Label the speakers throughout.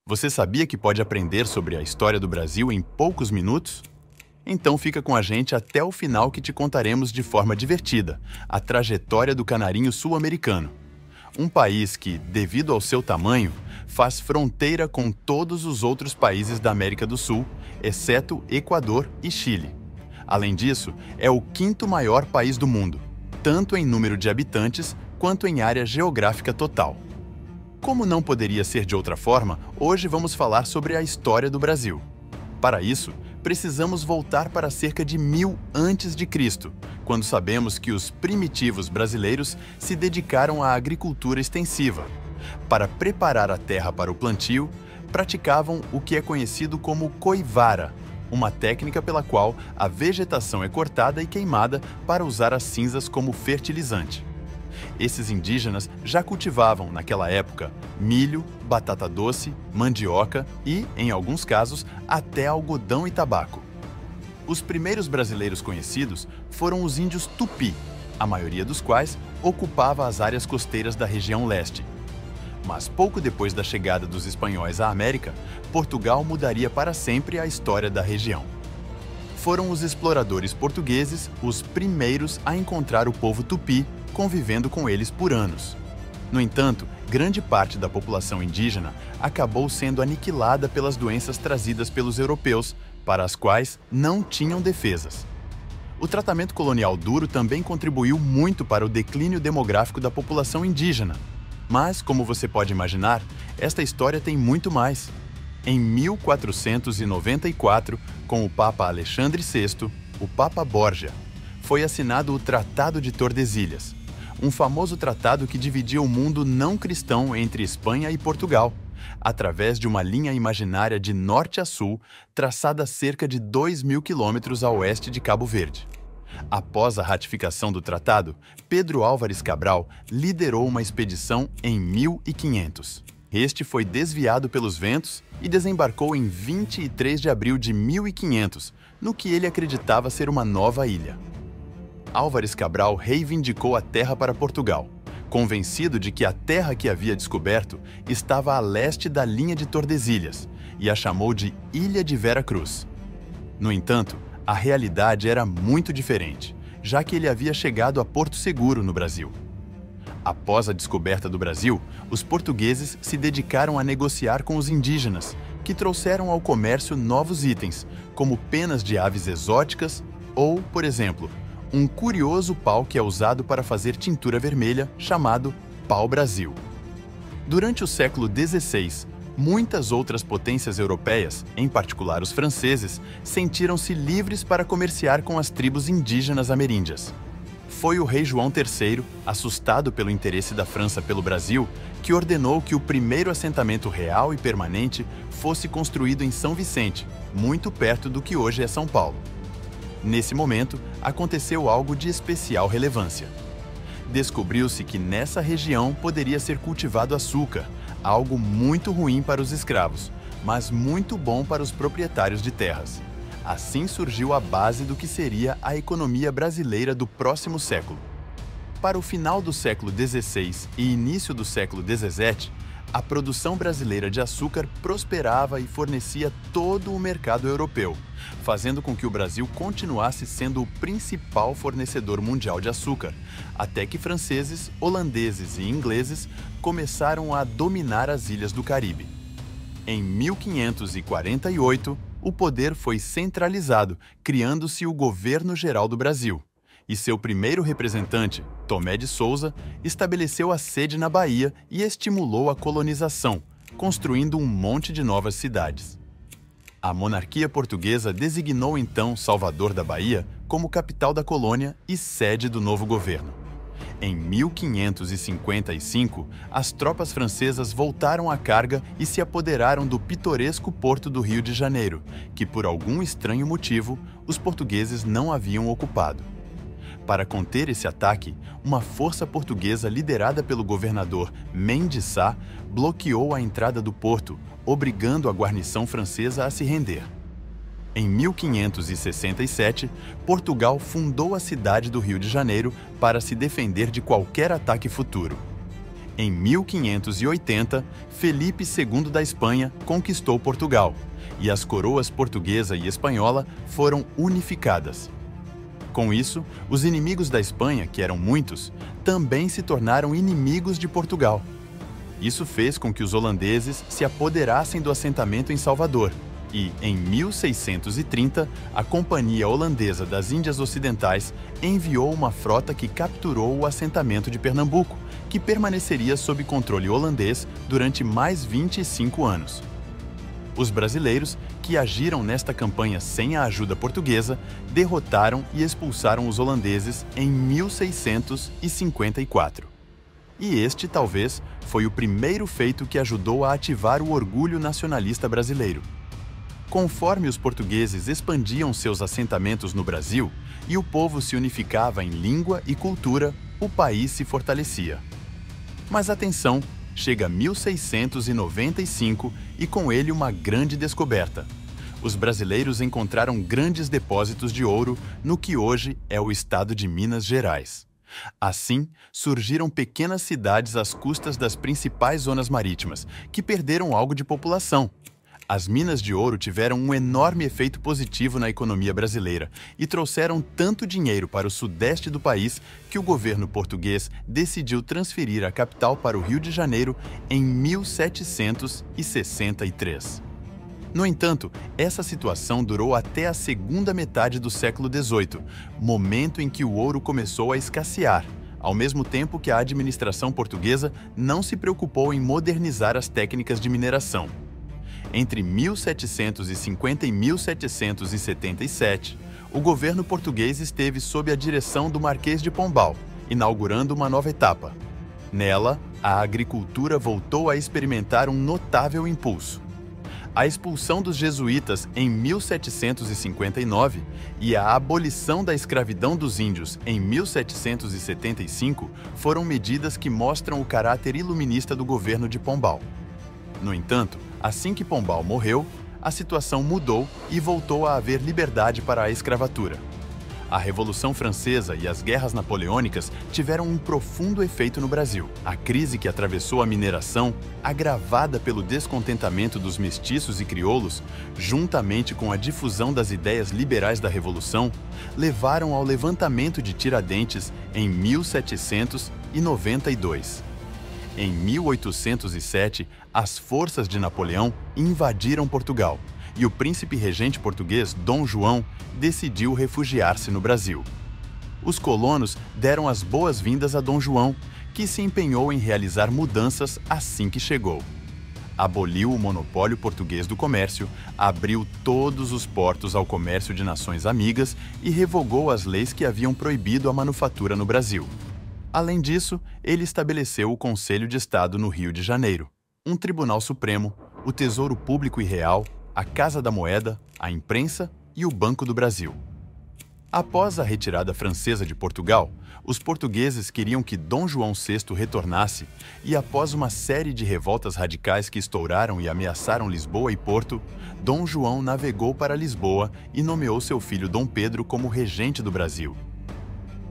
Speaker 1: Você sabia que pode aprender sobre a história do Brasil em poucos minutos? Então fica com a gente até o final que te contaremos de forma divertida a trajetória do canarinho sul-americano. Um país que, devido ao seu tamanho, faz fronteira com todos os outros países da América do Sul, exceto Equador e Chile. Além disso, é o quinto maior país do mundo, tanto em número de habitantes quanto em área geográfica total. Como não poderia ser de outra forma, hoje vamos falar sobre a história do Brasil. Para isso, precisamos voltar para cerca de 1000 a.C., quando sabemos que os primitivos brasileiros se dedicaram à agricultura extensiva. Para preparar a terra para o plantio, praticavam o que é conhecido como coivara, uma técnica pela qual a vegetação é cortada e queimada para usar as cinzas como fertilizante. Esses indígenas já cultivavam, naquela época, milho, batata doce, mandioca e, em alguns casos, até algodão e tabaco. Os primeiros brasileiros conhecidos foram os índios Tupi, a maioria dos quais ocupava as áreas costeiras da região leste. Mas pouco depois da chegada dos espanhóis à América, Portugal mudaria para sempre a história da região. Foram os exploradores portugueses os primeiros a encontrar o povo Tupi, convivendo com eles por anos. No entanto, grande parte da população indígena acabou sendo aniquilada pelas doenças trazidas pelos europeus, para as quais não tinham defesas. O tratamento colonial duro também contribuiu muito para o declínio demográfico da população indígena. Mas, como você pode imaginar, esta história tem muito mais. Em 1494, com o Papa Alexandre VI, o Papa Borgia, foi assinado o Tratado de Tordesilhas, um famoso tratado que dividia o mundo não cristão entre Espanha e Portugal, através de uma linha imaginária de norte a sul, traçada cerca de 2.000 quilômetros a oeste de Cabo Verde. Após a ratificação do tratado, Pedro Álvares Cabral liderou uma expedição em 1500. Este foi desviado pelos ventos e desembarcou em 23 de abril de 1500, no que ele acreditava ser uma nova ilha. Álvares Cabral reivindicou a terra para Portugal, convencido de que a terra que havia descoberto estava a leste da linha de Tordesilhas, e a chamou de Ilha de Vera Cruz. No entanto, a realidade era muito diferente, já que ele havia chegado a Porto Seguro, no Brasil. Após a descoberta do Brasil, os portugueses se dedicaram a negociar com os indígenas, que trouxeram ao comércio novos itens, como penas de aves exóticas ou, por exemplo, um curioso pau que é usado para fazer tintura vermelha, chamado pau-brasil. Durante o século XVI, muitas outras potências europeias, em particular os franceses, sentiram-se livres para comerciar com as tribos indígenas ameríndias. Foi o rei João III, assustado pelo interesse da França pelo Brasil, que ordenou que o primeiro assentamento real e permanente fosse construído em São Vicente, muito perto do que hoje é São Paulo. Nesse momento, aconteceu algo de especial relevância. Descobriu-se que nessa região poderia ser cultivado açúcar, algo muito ruim para os escravos, mas muito bom para os proprietários de terras. Assim surgiu a base do que seria a economia brasileira do próximo século. Para o final do século XVI e início do século XVII, a produção brasileira de açúcar prosperava e fornecia todo o mercado europeu, fazendo com que o Brasil continuasse sendo o principal fornecedor mundial de açúcar, até que franceses, holandeses e ingleses começaram a dominar as ilhas do Caribe. Em 1548, o poder foi centralizado, criando-se o Governo Geral do Brasil. E seu primeiro representante, Tomé de Souza, estabeleceu a sede na Bahia e estimulou a colonização, construindo um monte de novas cidades. A monarquia portuguesa designou então Salvador da Bahia como capital da colônia e sede do novo governo. Em 1555, as tropas francesas voltaram à carga e se apoderaram do pitoresco porto do Rio de Janeiro, que por algum estranho motivo os portugueses não haviam ocupado. Para conter esse ataque, uma força portuguesa liderada pelo governador Mendes Sá bloqueou a entrada do porto, obrigando a guarnição francesa a se render. Em 1567, Portugal fundou a cidade do Rio de Janeiro para se defender de qualquer ataque futuro. Em 1580, Felipe II da Espanha conquistou Portugal e as coroas portuguesa e espanhola foram unificadas. Com isso, os inimigos da Espanha, que eram muitos, também se tornaram inimigos de Portugal. Isso fez com que os holandeses se apoderassem do assentamento em Salvador e, em 1630, a Companhia Holandesa das Índias Ocidentais enviou uma frota que capturou o assentamento de Pernambuco, que permaneceria sob controle holandês durante mais 25 anos. Os brasileiros, que agiram nesta campanha sem a ajuda portuguesa, derrotaram e expulsaram os holandeses em 1654. E este, talvez, foi o primeiro feito que ajudou a ativar o orgulho nacionalista brasileiro. Conforme os portugueses expandiam seus assentamentos no Brasil e o povo se unificava em língua e cultura, o país se fortalecia. Mas atenção, chega 1695 e com ele uma grande descoberta. Os brasileiros encontraram grandes depósitos de ouro no que hoje é o estado de Minas Gerais. Assim, surgiram pequenas cidades às custas das principais zonas marítimas, que perderam algo de população. As minas de ouro tiveram um enorme efeito positivo na economia brasileira e trouxeram tanto dinheiro para o sudeste do país que o governo português decidiu transferir a capital para o Rio de Janeiro em 1763. No entanto, essa situação durou até a segunda metade do século XVIII, momento em que o ouro começou a escassear, ao mesmo tempo que a administração portuguesa não se preocupou em modernizar as técnicas de mineração. Entre 1750 e 1777, o governo português esteve sob a direção do Marquês de Pombal, inaugurando uma nova etapa. Nela, a agricultura voltou a experimentar um notável impulso. A expulsão dos jesuítas em 1759 e a abolição da escravidão dos índios em 1775 foram medidas que mostram o caráter iluminista do governo de Pombal. No entanto, assim que Pombal morreu, a situação mudou e voltou a haver liberdade para a escravatura. A Revolução Francesa e as guerras napoleônicas tiveram um profundo efeito no Brasil. A crise que atravessou a mineração, agravada pelo descontentamento dos mestiços e crioulos, juntamente com a difusão das ideias liberais da Revolução, levaram ao levantamento de Tiradentes em 1792. Em 1807, as forças de Napoleão invadiram Portugal e o príncipe regente português Dom João decidiu refugiar-se no Brasil. Os colonos deram as boas-vindas a Dom João, que se empenhou em realizar mudanças assim que chegou. Aboliu o monopólio português do comércio, abriu todos os portos ao comércio de nações amigas e revogou as leis que haviam proibido a manufatura no Brasil. Além disso, ele estabeleceu o Conselho de Estado no Rio de Janeiro, um Tribunal Supremo, o Tesouro Público e Real, a Casa da Moeda, a Imprensa e o Banco do Brasil. Após a retirada francesa de Portugal, os portugueses queriam que Dom João VI retornasse e, após uma série de revoltas radicais que estouraram e ameaçaram Lisboa e Porto, Dom João navegou para Lisboa e nomeou seu filho Dom Pedro como regente do Brasil.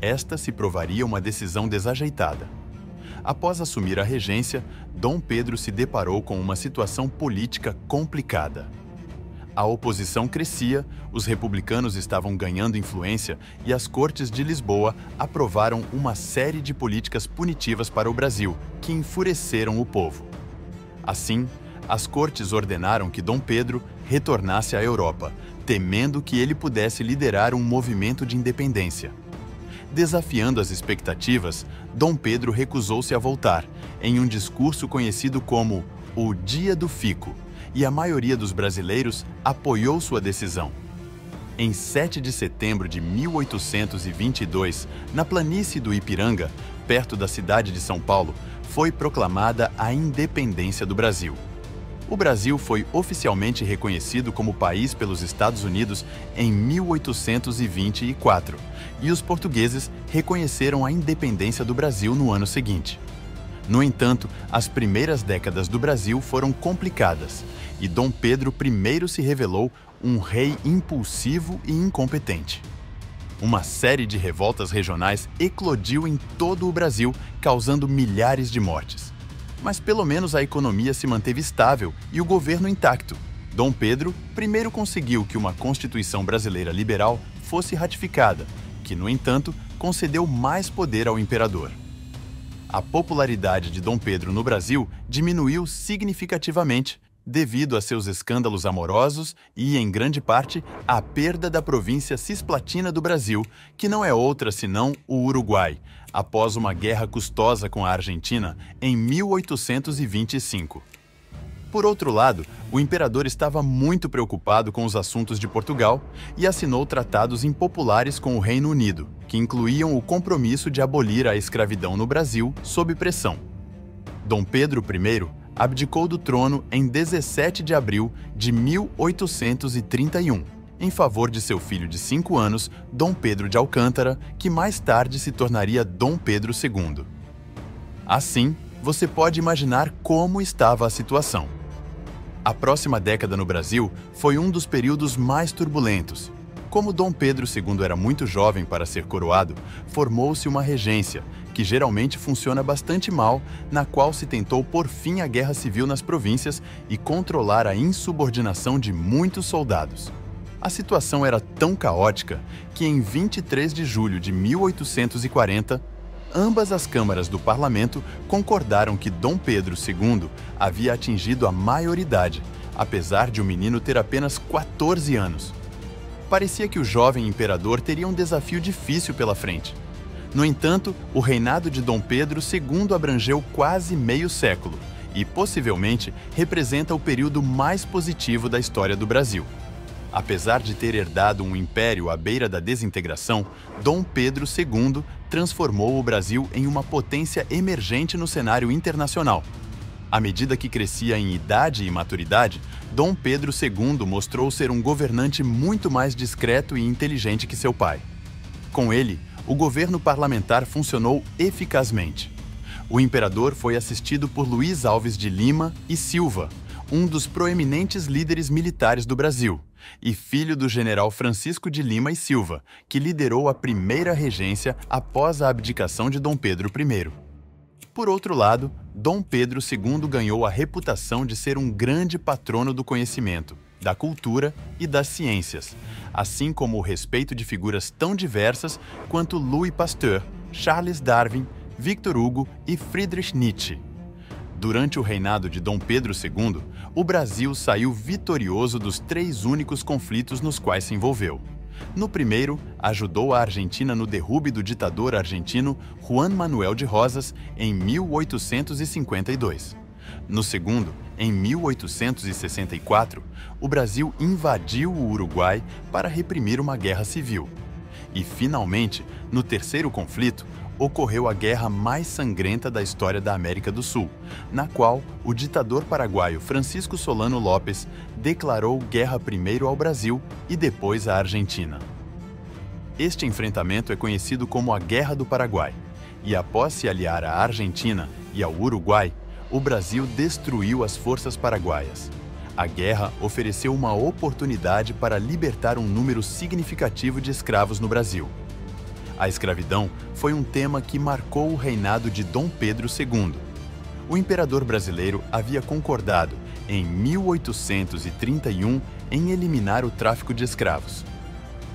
Speaker 1: Esta se provaria uma decisão desajeitada. Após assumir a regência, Dom Pedro se deparou com uma situação política complicada. A oposição crescia, os republicanos estavam ganhando influência e as Cortes de Lisboa aprovaram uma série de políticas punitivas para o Brasil, que enfureceram o povo. Assim, as Cortes ordenaram que Dom Pedro retornasse à Europa, temendo que ele pudesse liderar um movimento de independência. Desafiando as expectativas, Dom Pedro recusou-se a voltar, em um discurso conhecido como o Dia do Fico, e a maioria dos brasileiros apoiou sua decisão. Em 7 de setembro de 1822, na planície do Ipiranga, perto da cidade de São Paulo, foi proclamada a independência do Brasil. O Brasil foi oficialmente reconhecido como país pelos Estados Unidos em 1824, e os portugueses reconheceram a independência do Brasil no ano seguinte. No entanto, as primeiras décadas do Brasil foram complicadas, e Dom Pedro I se revelou um rei impulsivo e incompetente. Uma série de revoltas regionais eclodiu em todo o Brasil, causando milhares de mortes. Mas pelo menos a economia se manteve estável e o governo intacto. Dom Pedro primeiro conseguiu que uma Constituição brasileira liberal fosse ratificada, que, no entanto, concedeu mais poder ao imperador. A popularidade de Dom Pedro no Brasil diminuiu significativamente devido a seus escândalos amorosos e, em grande parte, à perda da província cisplatina do Brasil, que não é outra senão o Uruguai, após uma guerra custosa com a Argentina em 1825. Por outro lado, o imperador estava muito preocupado com os assuntos de Portugal e assinou tratados impopulares com o Reino Unido, que incluíam o compromisso de abolir a escravidão no Brasil sob pressão. Dom Pedro I abdicou do trono em 17 de abril de 1831, em favor de seu filho de 5 anos, Dom Pedro de Alcântara, que mais tarde se tornaria Dom Pedro II. Assim, você pode imaginar como estava a situação. A próxima década no Brasil foi um dos períodos mais turbulentos. Como Dom Pedro II era muito jovem para ser coroado, formou-se uma regência, que geralmente funciona bastante mal, na qual se tentou pôr fim à guerra civil nas províncias e controlar a insubordinação de muitos soldados. A situação era tão caótica que, em 23 de julho de 1840, ambas as câmaras do parlamento concordaram que Dom Pedro II havia atingido a maioridade, apesar de o menino ter apenas 14 anos. Parecia que o jovem imperador teria um desafio difícil pela frente. No entanto, o reinado de Dom Pedro II abrangeu quase meio século e, possivelmente, representa o período mais positivo da história do Brasil. Apesar de ter herdado um império à beira da desintegração, Dom Pedro II transformou o Brasil em uma potência emergente no cenário internacional. À medida que crescia em idade e maturidade, Dom Pedro II mostrou ser um governante muito mais discreto e inteligente que seu pai. Com ele, o governo parlamentar funcionou eficazmente. O imperador foi assistido por Luiz Alves de Lima e Silva, um dos proeminentes líderes militares do Brasil, e filho do general Francisco de Lima e Silva, que liderou a primeira regência após a abdicação de Dom Pedro I. Por outro lado, Dom Pedro II ganhou a reputação de ser um grande patrono do conhecimento, da cultura e das ciências, assim como o respeito de figuras tão diversas quanto Louis Pasteur, Charles Darwin, Victor Hugo e Friedrich Nietzsche. Durante o reinado de Dom Pedro II, o Brasil saiu vitorioso dos 3 únicos conflitos nos quais se envolveu. No primeiro, ajudou a Argentina no derrube do ditador argentino Juan Manuel de Rosas em 1852. No segundo, em 1864, o Brasil invadiu o Uruguai para reprimir uma guerra civil. E, finalmente, no terceiro conflito, ocorreu a guerra mais sangrenta da história da América do Sul, na qual o ditador paraguaio Francisco Solano Lopes declarou guerra primeiro ao Brasil e depois à Argentina. Este enfrentamento é conhecido como a Guerra do Paraguai, e após se aliar à Argentina e ao Uruguai, o Brasil destruiu as forças paraguaias. A guerra ofereceu uma oportunidade para libertar um número significativo de escravos no Brasil. A escravidão foi um tema que marcou o reinado de Dom Pedro II. O imperador brasileiro havia concordado, em 1831, em eliminar o tráfico de escravos.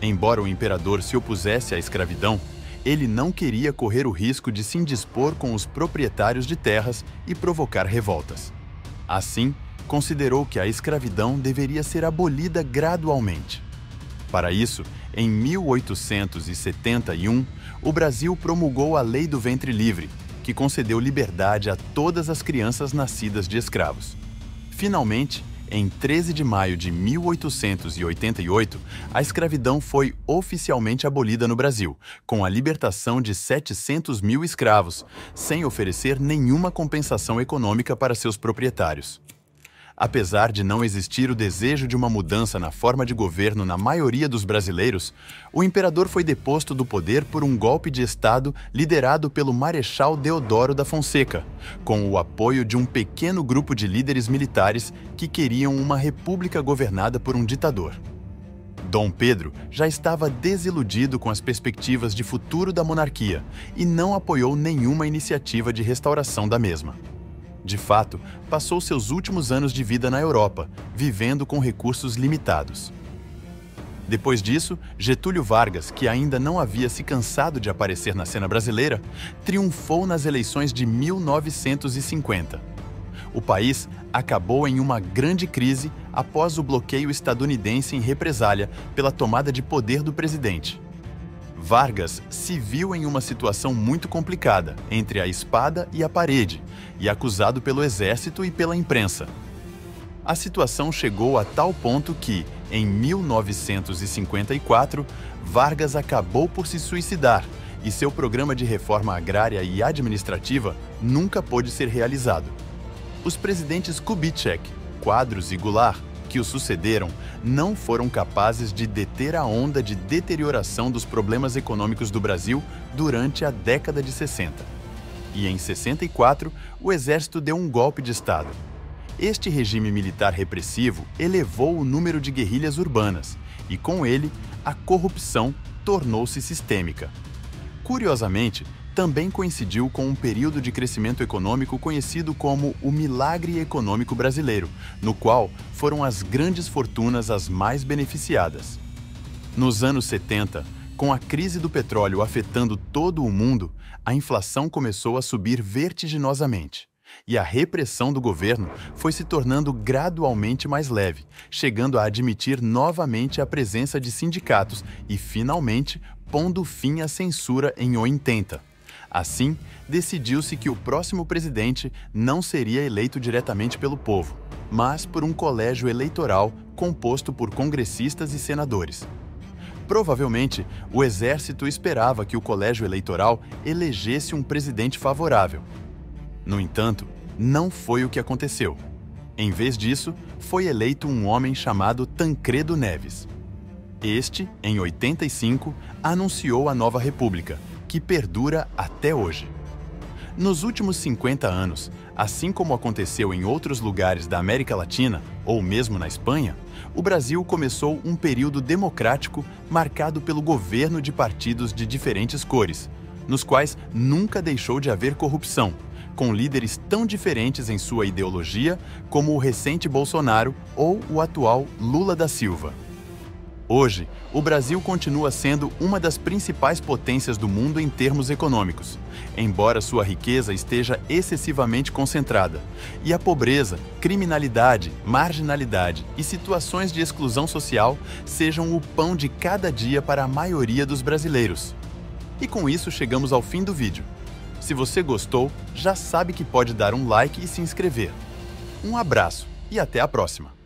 Speaker 1: Embora o imperador se opusesse à escravidão, ele não queria correr o risco de se indispor com os proprietários de terras e provocar revoltas. Assim, considerou que a escravidão deveria ser abolida gradualmente. Para isso, em 1871, o Brasil promulgou a Lei do Ventre Livre, que concedeu liberdade a todas as crianças nascidas de escravos. Finalmente, em 13 de maio de 1888, a escravidão foi oficialmente abolida no Brasil, com a libertação de 700 mil escravos, sem oferecer nenhuma compensação econômica para seus proprietários. Apesar de não existir o desejo de uma mudança na forma de governo na maioria dos brasileiros, o imperador foi deposto do poder por um golpe de Estado liderado pelo Marechal Deodoro da Fonseca, com o apoio de um pequeno grupo de líderes militares que queriam uma república governada por um ditador. Dom Pedro já estava desiludido com as perspectivas de futuro da monarquia e não apoiou nenhuma iniciativa de restauração da mesma. De fato, passou seus últimos anos de vida na Europa, vivendo com recursos limitados. Depois disso, Getúlio Vargas, que ainda não havia se cansado de aparecer na cena brasileira, triunfou nas eleições de 1950. O país acabou em uma grande crise após o bloqueio estadunidense em represália pela tomada de poder do presidente. Vargas se viu em uma situação muito complicada entre a espada e a parede, e acusado pelo exército e pela imprensa. A situação chegou a tal ponto que, em 1954, Vargas acabou por se suicidar e seu programa de reforma agrária e administrativa nunca pôde ser realizado. Os presidentes Kubitschek, Quadros e Goulart, que o sucederam, não foram capazes de deter a onda de deterioração dos problemas econômicos do Brasil durante a década de 60. E em 64, o exército deu um golpe de Estado. Este regime militar repressivo elevou o número de guerrilhas urbanas e, com ele, a corrupção tornou-se sistêmica. Curiosamente, também coincidiu com um período de crescimento econômico conhecido como o Milagre Econômico Brasileiro, no qual foram as grandes fortunas as mais beneficiadas. Nos anos 70, com a crise do petróleo afetando todo o mundo, a inflação começou a subir vertiginosamente. E a repressão do governo foi se tornando gradualmente mais leve, chegando a admitir novamente a presença de sindicatos e, finalmente, pondo fim à censura em 80. Assim, decidiu-se que o próximo presidente não seria eleito diretamente pelo povo, mas por um colégio eleitoral composto por congressistas e senadores. Provavelmente, o exército esperava que o colégio eleitoral elegesse um presidente favorável. No entanto, não foi o que aconteceu. Em vez disso, foi eleito um homem chamado Tancredo Neves. Este, em 85, anunciou a nova república, que perdura até hoje. Nos últimos 50 anos, assim como aconteceu em outros lugares da América Latina, ou mesmo na Espanha, o Brasil começou um período democrático marcado pelo governo de partidos de diferentes cores, nos quais nunca deixou de haver corrupção, com líderes tão diferentes em sua ideologia como o recente Bolsonaro ou o atual Lula da Silva. Hoje, o Brasil continua sendo uma das principais potências do mundo em termos econômicos, embora sua riqueza esteja excessivamente concentrada, e a pobreza, criminalidade, marginalidade e situações de exclusão social sejam o pão de cada dia para a maioria dos brasileiros. E com isso chegamos ao fim do vídeo. Se você gostou, já sabe que pode dar um like e se inscrever. Um abraço e até a próxima!